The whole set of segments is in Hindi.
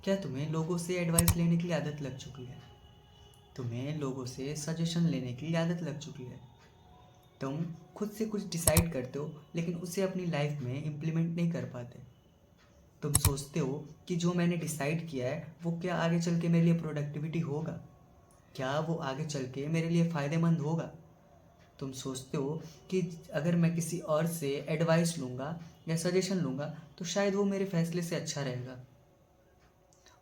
क्या तुम्हें लोगों से एडवाइस लेने की आदत लग चुकी है? तुम्हें लोगों से सजेशन लेने की आदत लग चुकी है। तुम खुद से कुछ डिसाइड करते हो लेकिन उसे अपनी लाइफ में इम्प्लीमेंट नहीं कर पाते। तुम सोचते हो कि जो मैंने डिसाइड किया है वो क्या आगे चल के मेरे लिए प्रोडक्टिविटी होगा, क्या वो आगे चल के मेरे लिए फ़ायदेमंद होगा। तुम सोचते हो कि अगर मैं किसी और से एडवाइस लूँगा या सजेशन लूँगा तो शायद वो मेरे फैसले से अच्छा रहेगा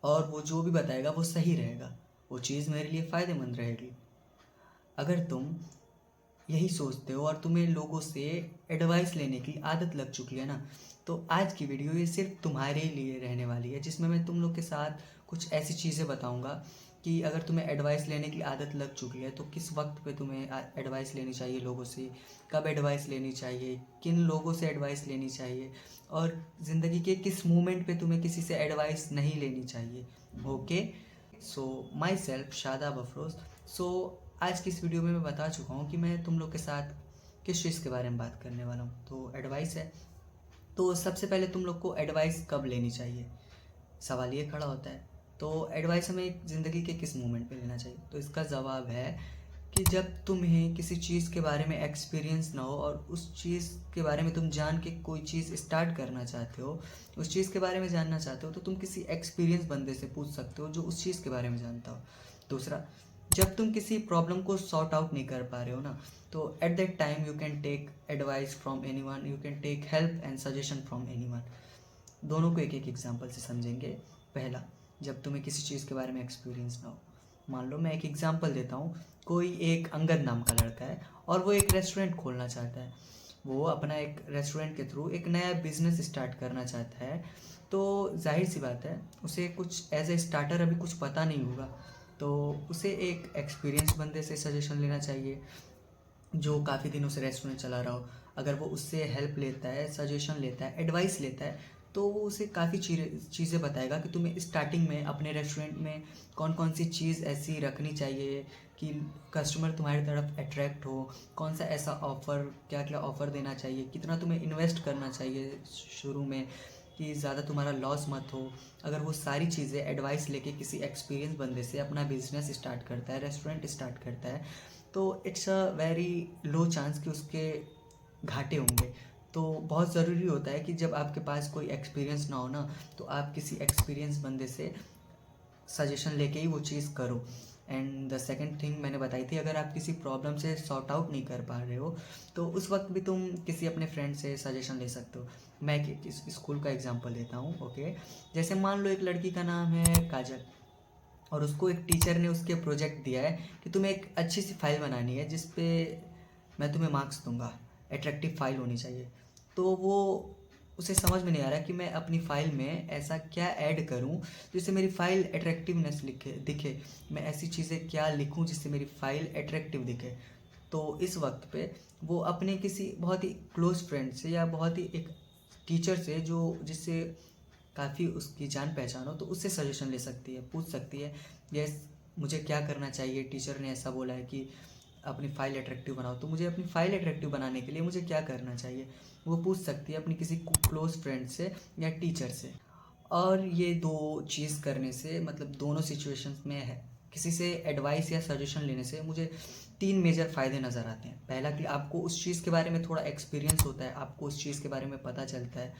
और वो जो भी बताएगा वो सही रहेगा, वो चीज़ मेरे लिए फ़ायदेमंद रहेगी। अगर तुम यही सोचते हो और तुम्हें लोगों से एडवाइस लेने की आदत लग चुकी है ना, तो आज की वीडियो ये सिर्फ तुम्हारे लिए रहने वाली है, जिसमें मैं तुम लोग के साथ कुछ ऐसी चीज़ें बताऊंगा कि अगर तुम्हें एडवाइस लेने की आदत लग चुकी है तो किस वक्त पे तुम्हें एडवाइस लेनी चाहिए लोगों से, कब एडवाइस लेनी चाहिए, किन लोगों से एडवाइस लेनी चाहिए और ज़िंदगी के किस मोमेंट पे तुम्हें किसी से एडवाइस नहीं लेनी चाहिए। Okay, so myself Shadab Afroz. So आज की इस वीडियो में मैं बता चुका हूँ कि मैं तुम लोग के साथ किस चीज़ के बारे में बात करने वाला हूँ। तो एडवाइस है, तो सबसे पहले तुम लोग को एडवाइस कब लेनी चाहिए, सवाल ये खड़ा होता है। तो एडवाइस हमें ज़िंदगी के किस मोमेंट पे लेना चाहिए, तो इसका जवाब है कि जब तुम्हें किसी चीज़ के बारे में एक्सपीरियंस ना हो और उस चीज़ के बारे में तुम जान के कोई चीज़ स्टार्ट करना चाहते हो, उस चीज़ के बारे में जानना चाहते हो, तो तुम किसी एक्सपीरियंस बंदे से पूछ सकते हो जो उस चीज़ के बारे में जानता हो। दूसरा, जब तुम किसी प्रॉब्लम को सॉर्ट आउट नहीं कर पा रहे हो ना, तो at that time you can take advice from anyone, you can take help and suggestion from anyone. दोनों को एक एक एग्जाम्पल से समझेंगे। पहला, जब तुम्हें किसी चीज़ के बारे में एक्सपीरियंस ना हो। मान लो मैं एक एग्जाम्पल देता हूँ, कोई एक अंगद नाम का लड़का है और वो एक रेस्टोरेंट खोलना चाहता है। वो अपना एक रेस्टोरेंट के थ्रू एक नया बिजनेस स्टार्ट करना चाहता है। तो जाहिर सी बात है उसे कुछ एज ए स्टार्टर अभी कुछ पता नहीं होगा, तो उसे एक एक्सपीरियंस बंदे से सजेशन लेना चाहिए जो काफ़ी दिनों से रेस्टोरेंट चला रहा हो। अगर वो उससे हेल्प लेता है, सजेशन लेता है, एडवाइस लेता है, तो वो उसे काफ़ी चीज़ें बताएगा कि तुम्हें स्टार्टिंग में अपने रेस्टोरेंट में कौन कौन सी चीज़ ऐसी रखनी चाहिए कि कस्टमर तुम्हारी तरफ अट्रैक्ट हो, कौन सा ऐसा ऑफ़र, क्या क्या ऑफ़र देना चाहिए, कितना तुम्हें इन्वेस्ट करना चाहिए शुरू में कि ज़्यादा तुम्हारा लॉस मत हो। अगर वो सारी चीज़ें एडवाइस लेके किसी एक्सपीरियंस बंदे से अपना बिजनेस स्टार्ट करता है, रेस्टोरेंट स्टार्ट करता है, तो it's a very low chance कि उसके घाटे होंगे। तो बहुत ज़रूरी होता है कि जब आपके पास कोई एक्सपीरियंस ना हो ना, तो आप किसी एक्सपीरियंस बंदे से सजेशन लेके ही वो चीज़ करो। एंड द सेकंड थिंग मैंने बताई थी, अगर आप किसी प्रॉब्लम से सॉर्ट आउट नहीं कर पा रहे हो तो उस वक्त भी तुम किसी अपने फ्रेंड से सजेशन ले सकते हो। मैं इस स्कूल का एग्जांपल देता हूँ। ओके, जैसे मान लो एक लड़की का नाम है काजल और उसको एक टीचर ने उसके प्रोजेक्ट दिया है कि तुम्हें एक अच्छी सी फाइल बनानी है जिस पे मैं तुम्हें मार्क्स दूंगा, अट्रैक्टिव फाइल होनी चाहिए। तो वो उसे समझ में नहीं आ रहा कि मैं अपनी फ़ाइल में ऐसा क्या ऐड करूं जिससे मेरी फ़ाइल अट्रैक्टिवनेस लिखे दिखे, मैं ऐसी चीज़ें क्या लिखूं जिससे मेरी फ़ाइल अट्रैक्टिव दिखे। तो इस वक्त पे वो अपने किसी बहुत ही क्लोज फ्रेंड से या बहुत ही एक टीचर से जो जिससे काफ़ी उसकी जान पहचान हो, तो उससे सजेशन ले सकती है, पूछ सकती है यस मुझे क्या करना चाहिए, टीचर ने ऐसा बोला है कि अपनी फ़ाइल अट्रैक्टिव बनाओ, तो मुझे अपनी फ़ाइल अट्रैक्टिव बनाने के लिए मुझे क्या करना चाहिए। वो पूछ सकती है अपनी किसी क्लोज़ फ्रेंड से या टीचर से। और ये दो चीज़ करने से, मतलब दोनों सिचुएशंस में है किसी से एडवाइस या सजेशन लेने से मुझे तीन मेजर फ़ायदे नज़र आते हैं। पहला कि आपको उस चीज़ के बारे में थोड़ा एक्सपीरियंस होता है, आपको उस चीज़ के बारे में पता चलता है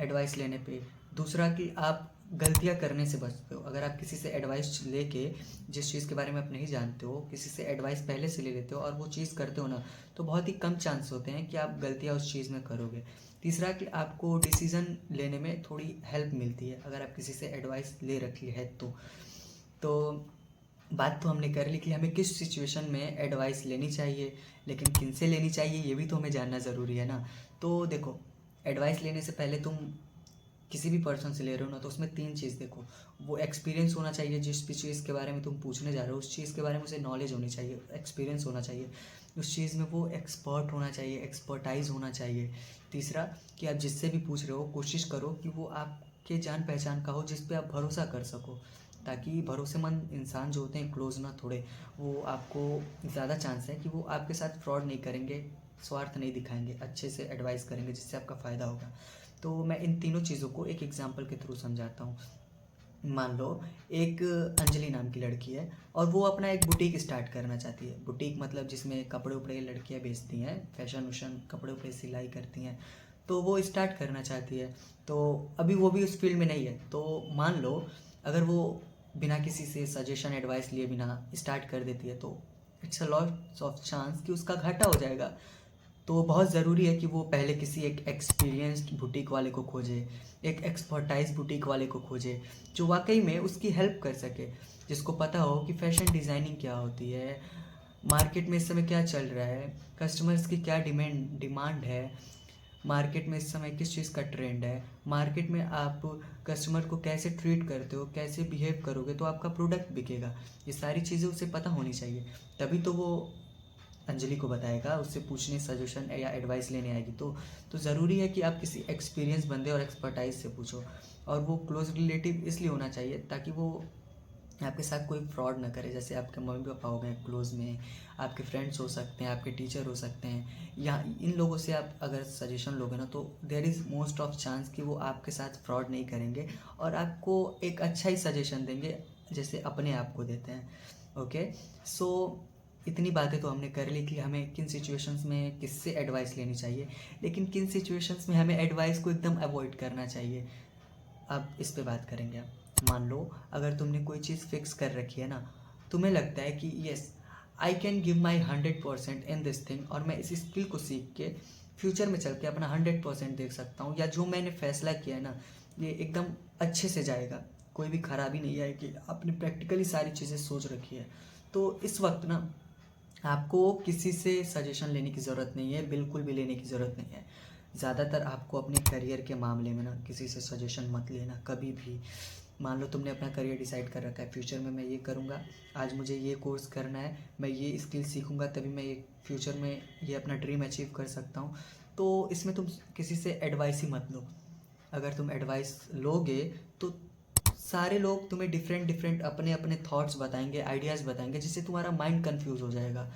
एडवाइस लेने पे। दूसरा कि आप गलतियाँ करने से बचते हो। अगर आप किसी से एडवाइस लेके जिस चीज़ के बारे में आप नहीं जानते हो, किसी से एडवाइस पहले से ले लेते हो और वो चीज़ करते हो ना, तो बहुत ही कम चांस होते हैं कि आप गलतियाँ उस चीज़ में करोगे। तीसरा कि आपको डिसीज़न लेने में थोड़ी हेल्प मिलती है अगर आप किसी से एडवाइस ले रखी है तो बात तो हमने कर ली कि हमें किस सिचुएशन में एडवाइस लेनी चाहिए, लेकिन किन से लेनी चाहिए ये भी तो हमें जानना ज़रूरी है ना। तो देखो, एडवाइस लेने से पहले तुम किसी भी पर्सन से ले रहे हो ना, तो उसमें तीन चीज़ देखो। वो एक्सपीरियंस होना चाहिए, जिस भी चीज़ के बारे में तुम पूछने जा रहे हो उस चीज़ के बारे में उसे नॉलेज होनी चाहिए, एक्सपीरियंस होना चाहिए उस चीज़ में, वो एक्सपर्ट होना चाहिए, एक्सपर्टाइज होना चाहिए। तीसरा कि आप जिससे भी पूछ रहे हो कोशिश करो कि वो आपके जान पहचान का हो, जिस पे आप भरोसा कर सको, ताकि भरोसेमंद इंसान जो होते हैं क्लोज ना थोड़े, वो आपको ज़्यादा चांस है कि वो आपके साथ फ्रॉड नहीं करेंगे, स्वार्थ नहीं दिखाएंगे, अच्छे से एडवाइस करेंगे जिससे आपका फ़ायदा होगा। तो मैं इन तीनों चीज़ों को एक एग्जांपल के थ्रू समझाता हूँ। मान लो एक अंजलि नाम की लड़की है और वो अपना एक बुटीक स्टार्ट करना चाहती है। बुटीक मतलब जिसमें कपड़े उपड़े लड़कियां बेचती हैं, फैशन वैशन कपड़े उपड़े सिलाई करती हैं, तो वो स्टार्ट करना चाहती है। तो अभी वो भी उस फील्ड में नहीं है, तो मान लो अगर वो बिना किसी से सजेशन एडवाइस लिए बिना स्टार्ट कर देती है तो it's a lot of chance कि उसका घाटा हो जाएगा। तो बहुत ज़रूरी है कि वो पहले किसी एक एक्सपीरियंस्ड बुटीक वाले को खोजे, एक एक्सपर्टाइज बुटीक वाले को खोजे जो वाकई में उसकी हेल्प कर सके, जिसको पता हो कि फैशन डिज़ाइनिंग क्या होती है, मार्केट में इस समय क्या चल रहा है, कस्टमर्स की क्या डिमांड है, मार्केट में इस समय किस चीज़ का ट्रेंड है, मार्केट में आप कस्टमर को कैसे ट्रीट करते हो, कैसे बिहेव करोगे तो आपका प्रोडक्ट बिकेगा। ये सारी चीज़ें उसे पता होनी चाहिए, तभी तो वो अंजलि को बताएगा, उससे पूछने सजेशन या एडवाइस लेने आएगी। तो ज़रूरी है कि आप किसी एक्सपीरियंस बंदे और एक्सपर्टाइज से पूछो, और वो क्लोज रिलेटिव इसलिए होना चाहिए ताकि वो आपके साथ कोई फ्रॉड ना करे। जैसे आपके मम्मी पापा हो गए क्लोज में, आपके फ्रेंड्स हो सकते हैं, आपके टीचर हो सकते हैं, या इन लोगों से आप अगर सजेशन लोगे ना तो there is most of chance कि वो आपके साथ फ्रॉड नहीं करेंगे और आपको एक अच्छा ही सजेशन देंगे जैसे अपने आप को देते हैं। ओके, सो इतनी बातें तो हमने कर ली कि हमें किन सिचुएशंस में किससे एडवाइस लेनी चाहिए, लेकिन किन सिचुएशंस में हमें एडवाइस को एकदम अवॉइड करना चाहिए। अब इस पे बात करेंगे। अब मान लो अगर तुमने कोई चीज़ फिक्स कर रखी है ना, तुम्हें लगता है कि yes I can give my 100% in this thing, और मैं इस स्किल को सीख के फ्यूचर में चल के अपना 100% देख सकता हूँ, या जो मैंने फैसला किया है ना ये एकदम अच्छे से जाएगा, कोई भी खराबी नहीं आएगी, आपने प्रैक्टिकली सारी चीज़ें सोच रखी है, तो इस वक्त ना आपको किसी से सजेशन लेने की ज़रूरत नहीं है, बिल्कुल भी लेने की ज़रूरत नहीं है। ज़्यादातर आपको अपने करियर के मामले में ना किसी से सजेशन मत लेना कभी भी। मान लो तुमने अपना करियर डिसाइड कर रखा है, फ्यूचर में मैं ये करूँगा, आज मुझे ये कोर्स करना है, मैं ये स्किल सीखूँगा तभी मैं ये फ्यूचर में ये अपना ड्रीम अचीव कर सकता हूँ, तो इसमें तुम किसी से एडवाइस ही मत लो। अगर तुम एडवाइस लोगे तो सारे लोग तुम्हें डिफरेंट डिफरेंट अपने अपने थॉट्स बताएंगे, आइडियाज़ बताएंगे, जिससे तुम्हारा माइंड कंफ्यूज हो जाएगा।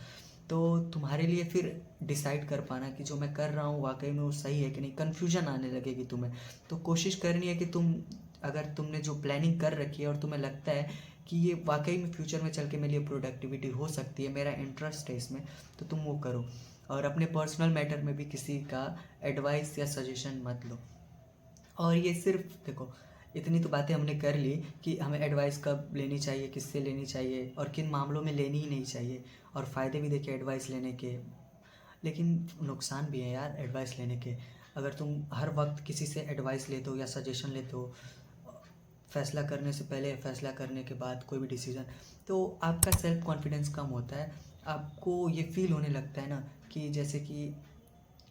तो तुम्हारे लिए फिर डिसाइड कर पाना कि जो मैं कर रहा हूँ वाकई में वो सही है कि नहीं, कन्फ्यूजन आने लगेगी तुम्हें। तो कोशिश करनी है कि तुम अगर तुमने जो प्लानिंग कर रखी है और तुम्हें लगता है कि ये वाकई में फ्यूचर में चल के मेरे लिए प्रोडक्टिविटी हो सकती है, मेरा इंटरेस्ट है इसमें, तो तुम वो करो। और अपने पर्सनल मैटर में भी किसी का एडवाइस या सजेशन मत लो। और ये सिर्फ देखो, इतनी तो बातें हमने कर ली कि हमें एडवाइस कब लेनी चाहिए, किससे लेनी चाहिए और किन मामलों में लेनी ही नहीं चाहिए, और फ़ायदे भी देखे एडवाइस लेने के, लेकिन नुकसान भी है यार एडवाइस लेने के। अगर तुम हर वक्त किसी से एडवाइस लेते हो या सजेशन लेते हो, फैसला करने से पहले, फैसला करने के बाद कोई भी डिसीज़न, तो आपका सेल्फ कॉन्फिडेंस कम होता है। आपको ये फील होने लगता है ना कि जैसे कि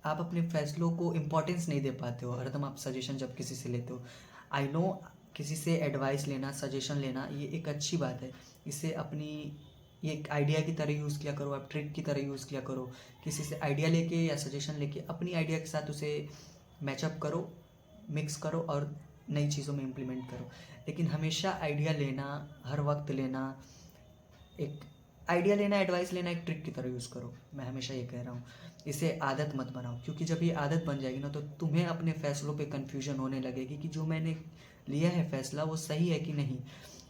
आप अपने फैसलों को इम्पोर्टेंस नहीं दे पाते हो, हरदम आप सजेशन जब किसी से लेते हो। आई नो किसी से एडवाइस लेना, सजेशन लेना ये एक अच्छी बात है, इसे अपनी ये एक आइडिया की तरह यूज़ किया करो, आप ट्रिक की तरह यूज़ किया करो। किसी से आइडिया लेके या सजेशन लेके अपनी आइडिया के साथ उसे मैचअप करो, मिक्स करो और नई चीज़ों में इम्प्लीमेंट करो। लेकिन हमेशा आइडिया लेना, हर वक्त लेना, एक आइडिया लेना, एडवाइस लेना एक ट्रिक की तरह यूज़ करो। मैं हमेशा ये कह रहा हूँ, इसे आदत मत बनाओ, क्योंकि जब ये आदत बन जाएगी ना तो तुम्हें अपने फैसलों पे कन्फ्यूजन होने लगेगी कि जो मैंने लिया है फैसला वो सही है कि नहीं।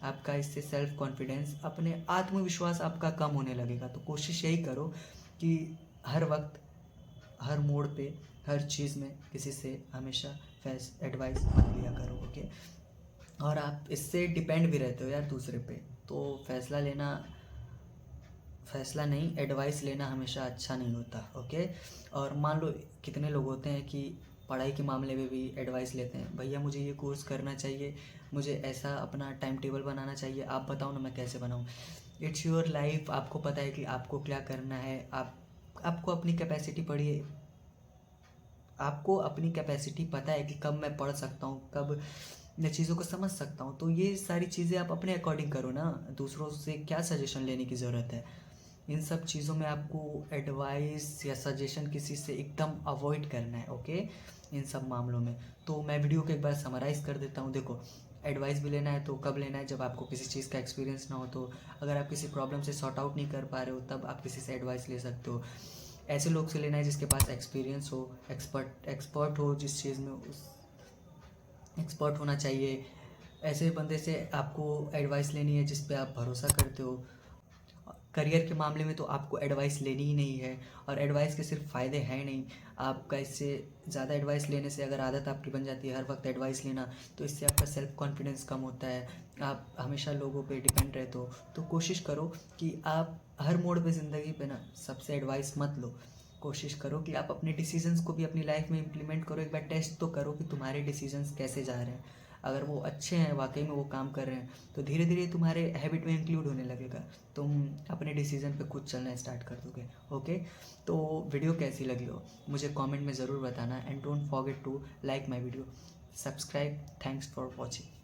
आपका इससे सेल्फ कॉन्फिडेंस, अपने आत्मविश्वास आपका कम होने लगेगा। तो कोशिश यही करो कि हर वक्त, हर मोड़ पे, हर चीज़ में किसी से हमेशा एडवाइस मत लिया करो। ओके, और आप इससे डिपेंड भी रहते हो यार दूसरे पे, तो फैसला नहीं, एडवाइस लेना हमेशा अच्छा नहीं होता। ओके, और मान लो कितने लोग होते हैं कि पढ़ाई के मामले में भी एडवाइस लेते हैं, भैया मुझे ये कोर्स करना चाहिए, मुझे ऐसा अपना टाइम टेबल बनाना चाहिए, आप बताओ ना मैं कैसे बनाऊँ। इट्स योर लाइफ, आपको पता है कि आपको क्या करना है। आपको अपनी कैपेसिटी पढ़िए, आपको अपनी कैपेसिटी पता है कि कब मैं पढ़ सकता हूँ, कब मैं चीज़ों को समझ सकता हूँ, तो ये सारी चीज़ें आप अपने अकॉर्डिंग करो ना, दूसरों से क्या सजेशन लेने की ज़रूरत है। इन सब चीज़ों में आपको एडवाइस या सजेशन किसी से एकदम अवॉइड करना है। ओके, इन सब मामलों में तो मैं वीडियो को एक बार समराइज़ कर देता हूँ। देखो, एडवाइस भी लेना है तो कब लेना है, जब आपको किसी चीज़ का एक्सपीरियंस ना हो, तो अगर आप किसी प्रॉब्लम से सॉर्ट आउट नहीं कर पा रहे हो तब आप किसी से एडवाइस ले सकते हो। ऐसे लोग से लेना है जिसके पास एक्सपीरियंस हो, एक्सपर्ट हो जिस चीज़ में, उस एक्सपर्ट होना चाहिए। ऐसे बंदे से आपको एडवाइस लेनी है जिस पे आप भरोसा करते हो। करियर के मामले में तो आपको एडवाइस लेनी ही नहीं है, और एडवाइस के सिर्फ फ़ायदे हैं नहीं। आपका इससे ज़्यादा एडवाइस लेने से अगर आदत आपकी बन जाती है हर वक्त एडवाइस लेना, तो इससे आपका सेल्फ कॉन्फिडेंस कम होता है, आप हमेशा लोगों पे डिपेंड रहते हो। तो कोशिश करो कि आप हर मोड़ पे ज़िंदगी पे ना सबसे एडवाइस मत लो। कोशिश करो कि आप अपने डिसीजंस को भी अपनी लाइफ में इम्प्लीमेंट करो। एक बार टेस्ट तो करो कि तुम्हारे डिसीजंस कैसे जा रहे हैं। अगर वो अच्छे हैं, वाकई में वो काम कर रहे हैं, तो धीरे धीरे तुम्हारे हैबिट में इंक्लूड होने लगेगा। तुम अपने डिसीजन पे खुद चलना स्टार्ट कर दोगे। ओके, तो वीडियो कैसी लगी हो मुझे कमेंट में ज़रूर बताना, and don't forget to like my video, subscribe. Thanks for watching.